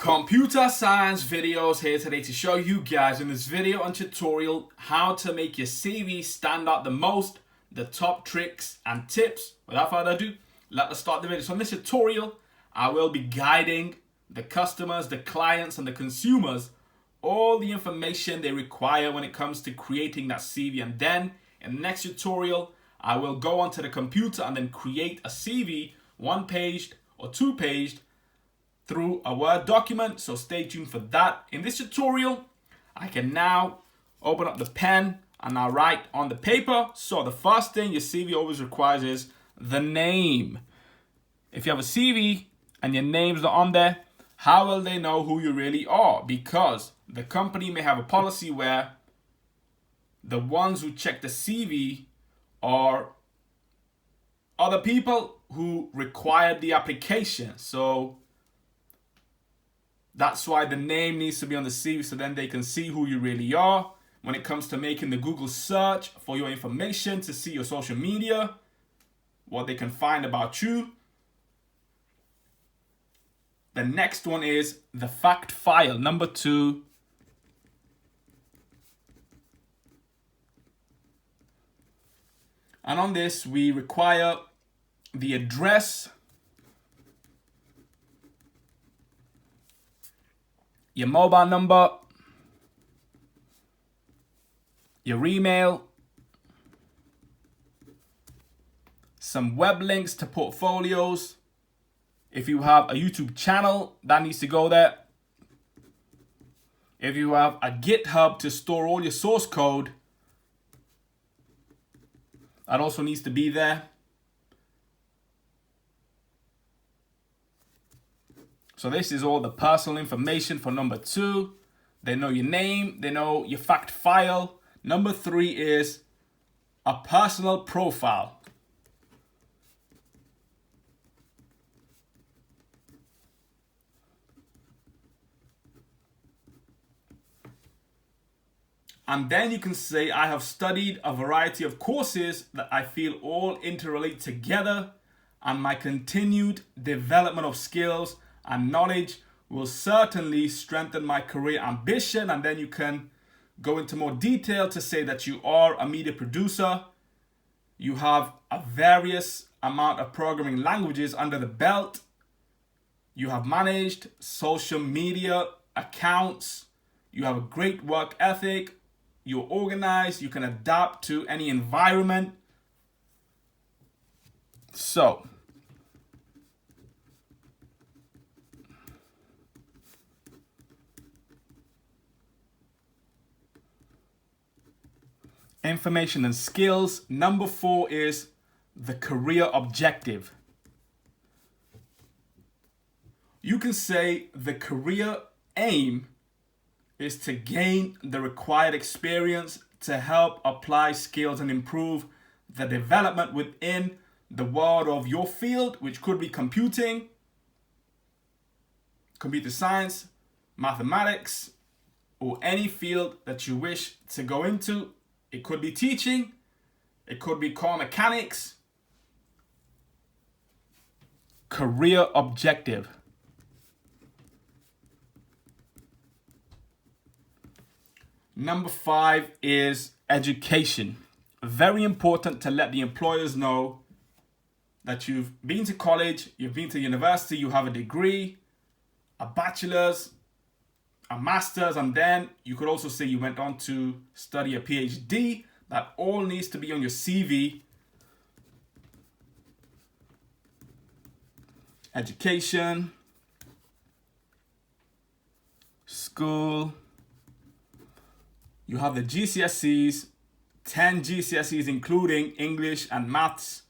Computer science videos here today to show you guys in this video and tutorial how to make your CV stand out the most, the top tricks and tips. Without further ado, let us start the video. So in this tutorial, I will be guiding the customers, the clients and the consumers all the information they require when it comes to creating that CV. And then in the next tutorial, I will go onto the computer and then create a CV, one-paged or two-paged, through a Word document, so stay tuned for that. In this tutorial, I can now open up the pen and I'll write on the paper. So the first thing your CV always requires is the name. If you have a CV and your name's not on there, how will they know who you really are? Because the company may have a policy where the ones who check the CV are other people who required the application. So that's why the name needs to be on the CV, so then they can see who you really are. When it comes to making the Google search for your information, to see your social media, what they can find about you. The next one is the fact file, number 2. And on this, we require the address, your mobile number, your email, some web links to portfolios. If you have a YouTube channel, that needs to go there. If you have a GitHub to store all your source code, that also needs to be there. So this is all the personal information for number 2. They know your name, they know your fact file. Number 3 is a personal profile. And then you can say, I have studied a variety of courses that I feel all interrelate together, and my continued development of skills and knowledge will certainly strengthen my career ambition. And then you can go into more detail to say that you are a media producer. You have a various amount of programming languages under the belt. You have managed social media accounts. You have a great work ethic. You're organized. You can adapt to any environment. So, information and skills. Number 4 is the career objective. You can say the career aim is to gain the required experience to help apply skills and improve the development within the world of your field, which could be computing, computer science, mathematics, or any field that you wish to go into. It could be teaching, it could be car mechanics. Career objective. Number 5 is education. Very important to let the employers know that you've been to college, you've been to university, you have a degree, a bachelor's, a master's, and then you could also say you went on to study a PhD. That all needs to be on your CV. Education, school. You have the GCSEs, 10 GCSEs including English and maths.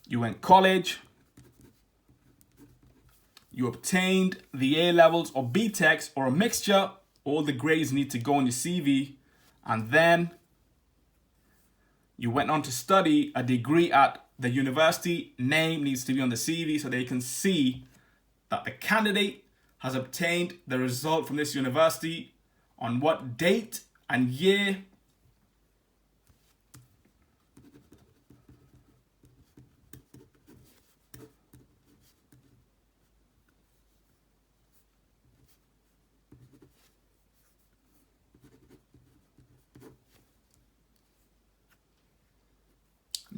You went college. You obtained the A-levels or BTECs or a mixture. All the grades need to go on your CV. And then you went on to study a degree at the university. Name needs to be on the CV so they can see that the candidate has obtained the result from this university, on what date and year.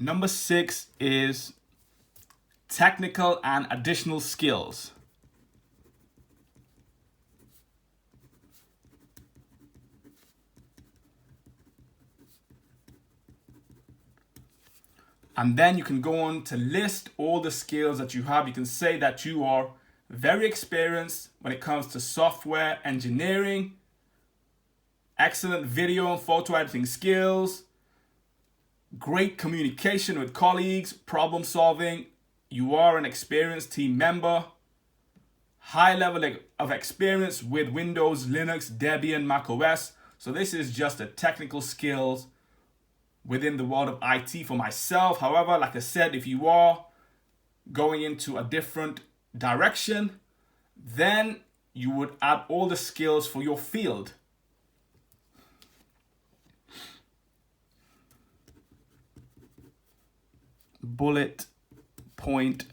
Number 6 is technical and additional skills. And then you can go on to list all the skills that you have. You can say that you are very experienced when it comes to software engineering, excellent video and photo editing skills, great communication with colleagues, problem solving. You are an experienced team member, high level of experience with Windows, Linux, Debian, Mac OS. So this is just the technical skills within the world of IT for myself. However, like I said, if you are going into a different direction, then you would add all the skills for your field. Bullet point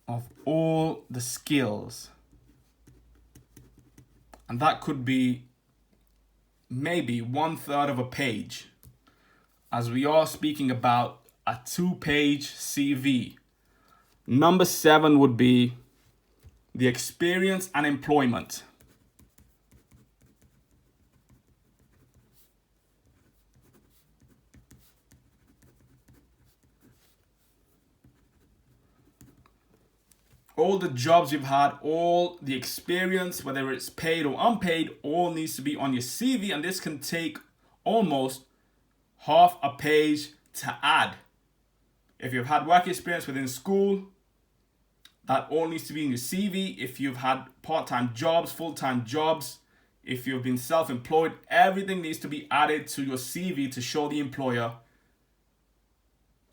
of all the skills. And that could be maybe 1/3 of a page, as we are speaking about a 2-page CV. Number 7 would be the experience and employment. All the jobs you've had, all the experience, whether it's paid or unpaid, all needs to be on your CV, and this can take almost half a page to add. If you've had work experience within school, that all needs to be in your CV. If you've had part-time jobs, full-time jobs, if you've been self-employed, everything needs to be added to your CV to show the employer,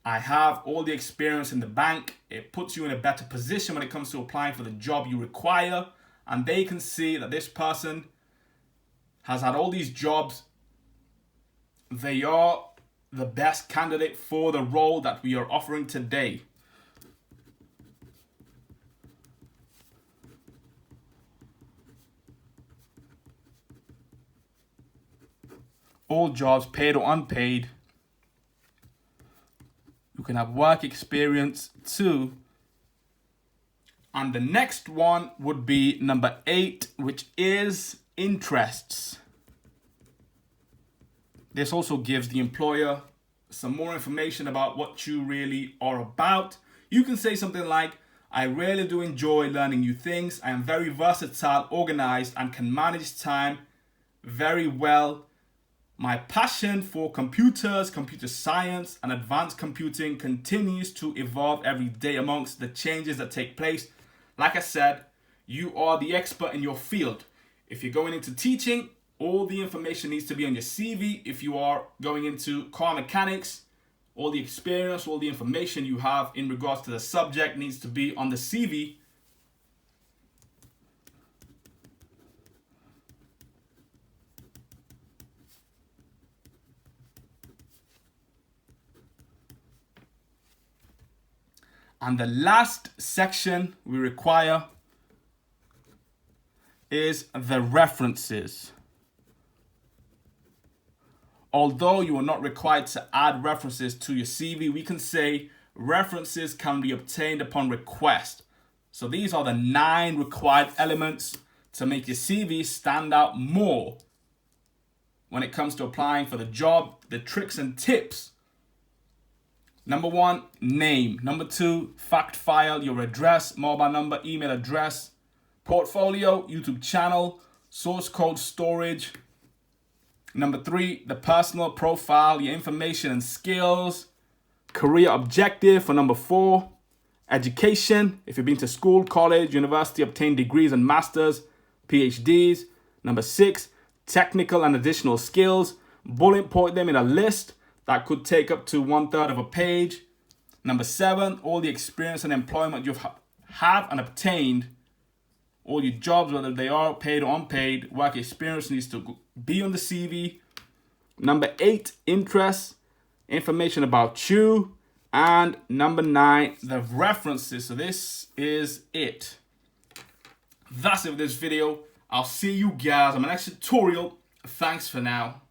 I have all the experience in the bank. It puts you in a better position when it comes to applying for the job you require. And they can see that this person has had all these jobs. They are the best candidate for the role that we are offering today. All jobs, paid or unpaid. You can have work experience too. And the next one would be number 8, which is interests. This also gives the employer some more information about what you really are about. You can say something like, I really do enjoy learning new things. I am very versatile, organized, and can manage time very well. My passion for computers, computer science, and advanced computing continues to evolve every day amongst the changes that take place. Like I said, you are the expert in your field. If you're going into teaching, all the information needs to be on your CV. If you are going into car mechanics, all the experience, all the information you have in regards to the subject needs to be on the CV. And the last section we require is the references. Although you are not required to add references to your CV, we can say references can be obtained upon request. So these are the 9 required elements to make your CV stand out more when it comes to applying for the job, the tricks and tips. Number 1, name. Number 2, fact file, your address, mobile number, email address, portfolio, YouTube channel, source code storage. Number 3, the personal profile, your information and skills. Career objective for number 4. Education, if you've been to school, college, university, obtained degrees and masters, PhDs. Number 6, technical and additional skills. Bullet point them in a list that could take up to 1/3 of a page. Number 7, all the experience and employment you have and obtained. All your jobs, whether they are paid or unpaid, work experience needs to be on the CV. Number 8, interests, information about you. And number 9, the references. So this is it. That's it for this video. I'll see you guys on my next tutorial. Thanks for now.